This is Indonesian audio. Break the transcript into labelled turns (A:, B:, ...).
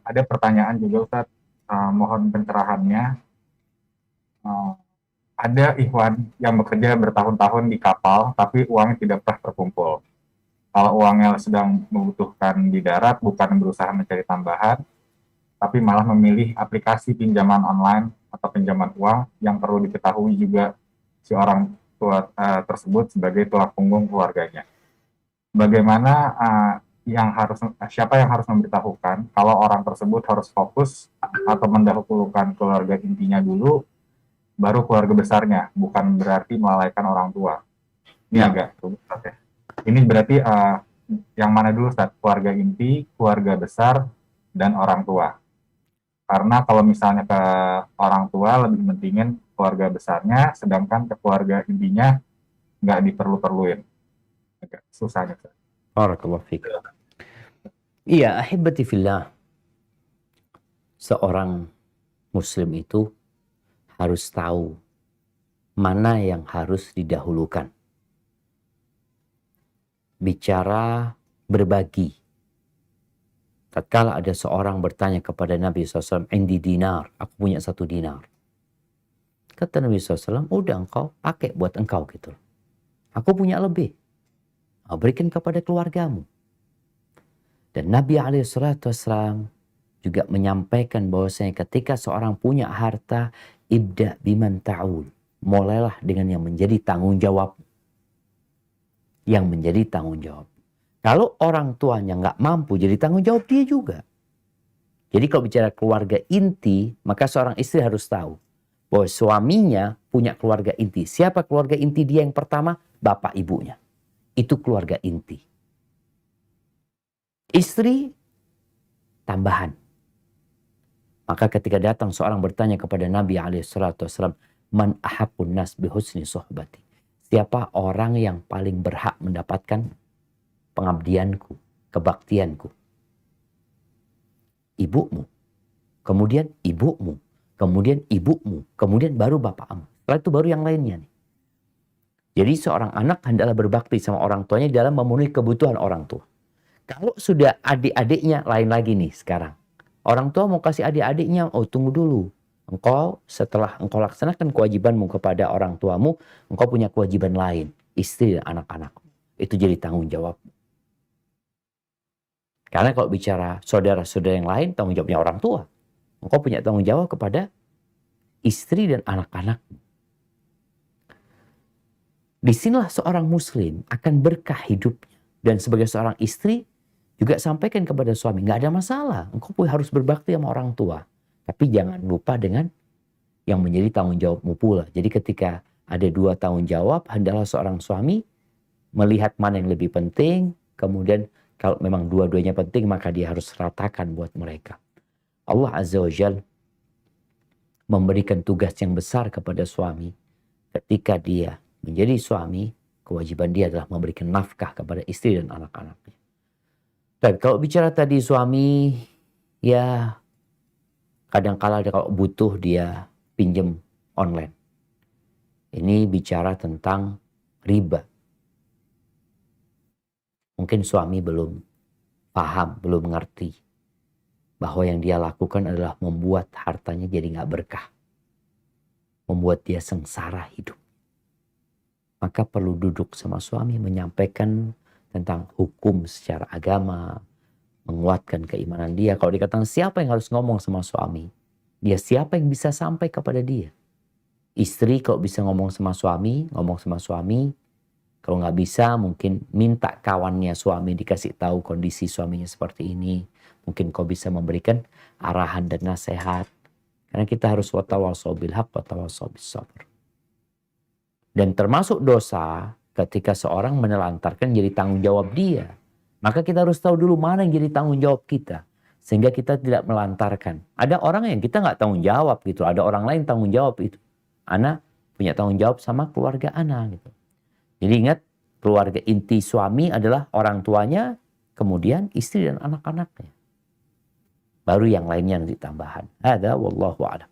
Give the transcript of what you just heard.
A: ada pertanyaan juga Ustaz, mohon pencerahannya. Uh, ada ikhwan yang bekerja bertahun-tahun di kapal, tapi uangnya tidak pernah terkumpul. Kalau uangnya sedang membutuhkan di darat, bukan berusaha mencari tambahan, tapi malah memilih aplikasi pinjaman online atau pinjaman uang yang perlu diketahui juga si orang tua tersebut sebagai tulang punggung keluarganya. Bagaimana siapa yang harus memberitahukan kalau orang tersebut harus fokus atau mendahulukan keluarga intinya dulu, baru keluarga besarnya, bukan berarti melalaikan orang tua. Ini
B: Nah,
A: agak rumit ya. Ini berarti yang mana dulu Ustaz? Keluarga inti, keluarga besar, dan orang tua. Karena kalau misalnya ke orang tua lebih mentingin keluarga besarnya, sedangkan ke keluarga intinya nggak diperlu-perluin. Agak susah nih.
B: barakallahu fiik. Iya, ahibati fillah. Seorang muslim itu harus tahu mana yang harus didahulukan. Bicara berbagi. Tatkala ada seorang bertanya kepada Nabi SAW, "Indi dinar, aku punya 1 dinar." Kata Nabi SAW, udah engkau pakai buat engkau gitu. Aku punya lebih. Berikan kepada keluargamu. Dan Nabi SAW juga menyampaikan bahwasanya ketika seorang punya harta, ibda biman ta'ul. Mulailah dengan yang menjadi tanggung jawab. Yang menjadi tanggung jawab. Kalau orang tuanya nggak mampu, jadi tanggung jawab dia juga. Jadi kalau bicara keluarga inti, maka seorang istri harus tahu bahwa suaminya punya keluarga inti. Siapa keluarga inti dia yang pertama? Bapak ibunya. Itu keluarga inti. Istri tambahan. Maka ketika datang seorang bertanya kepada Nabi SAW, "Man ahabbun nas bihusni sohbati." Siapa orang yang paling berhak mendapatkan pengabdianku, kebaktianku? Ibumu, kemudian ibumu, kemudian ibumu, kemudian baru bapakmu. Setelah itu baru yang lainnya nih. Jadi seorang anak hendaklah berbakti sama orang tuanya dalam memenuhi kebutuhan orang tua. Kalau sudah adik-adiknya, lain lagi nih sekarang. Orang tua mau kasih adik-adiknya, oh tunggu dulu. Engkau setelah engkau laksanakan kewajibanmu kepada orang tuamu, engkau punya kewajiban lain. Istri dan anak-anakmu. Itu jadi tanggung jawab. Karena kalau bicara saudara-saudara yang lain, tanggung jawabnya orang tua. Engkau punya tanggung jawab kepada istri dan anak-anakmu. Disinilah seorang muslim akan berkah hidupnya. Dan sebagai seorang istri, juga sampaikan kepada suami, nggak ada masalah. Engkau harus berbakti sama orang tua. Tapi jangan lupa dengan yang menjadi tanggung jawabmu pula. Jadi ketika ada 2 tanggung jawab, hendaklah seorang suami melihat mana yang lebih penting. Kemudian kalau memang dua-duanya penting, maka dia harus ratakan buat mereka. Allah Azza wa Jalla memberikan tugas yang besar kepada suami. Ketika dia menjadi suami, kewajiban dia adalah memberikan nafkah kepada istri dan anak-anaknya. Tapi kalau bicara tadi suami, ya kadang-kala kalau butuh dia pinjam online. Ini bicara tentang riba. Mungkin suami belum paham, belum mengerti bahwa yang dia lakukan adalah membuat hartanya jadi nggak berkah. Membuat dia sengsara hidup. Maka perlu duduk sama suami menyampaikan tentang hukum secara agama, menguatkan keimanan dia. Kalau dikatakan siapa yang harus ngomong sama suami, dia siapa yang bisa sampai kepada dia. Istri kalau bisa ngomong sama suami, ngomong sama suami. Kalau nggak bisa mungkin minta kawannya suami dikasih tahu kondisi suaminya seperti ini. Mungkin kau bisa memberikan arahan dan nasihat. Karena kita harus watawasau bil haq watawasau bis sabr. Dan termasuk dosa ketika seorang menelantarkan jadi tanggung jawab dia. Maka kita harus tahu dulu mana yang jadi tanggung jawab kita. Sehingga kita tidak melantarkan. Ada orang yang kita nggak tanggung jawab gitu. Ada orang lain tanggung jawab itu. Ana punya tanggung jawab sama keluarga Ana gitu. Jadi ingat, keluarga inti suami adalah orang tuanya, kemudian istri dan anak-anaknya. Baru yang lainnya nanti tambahan. Ada wallahu a'lam.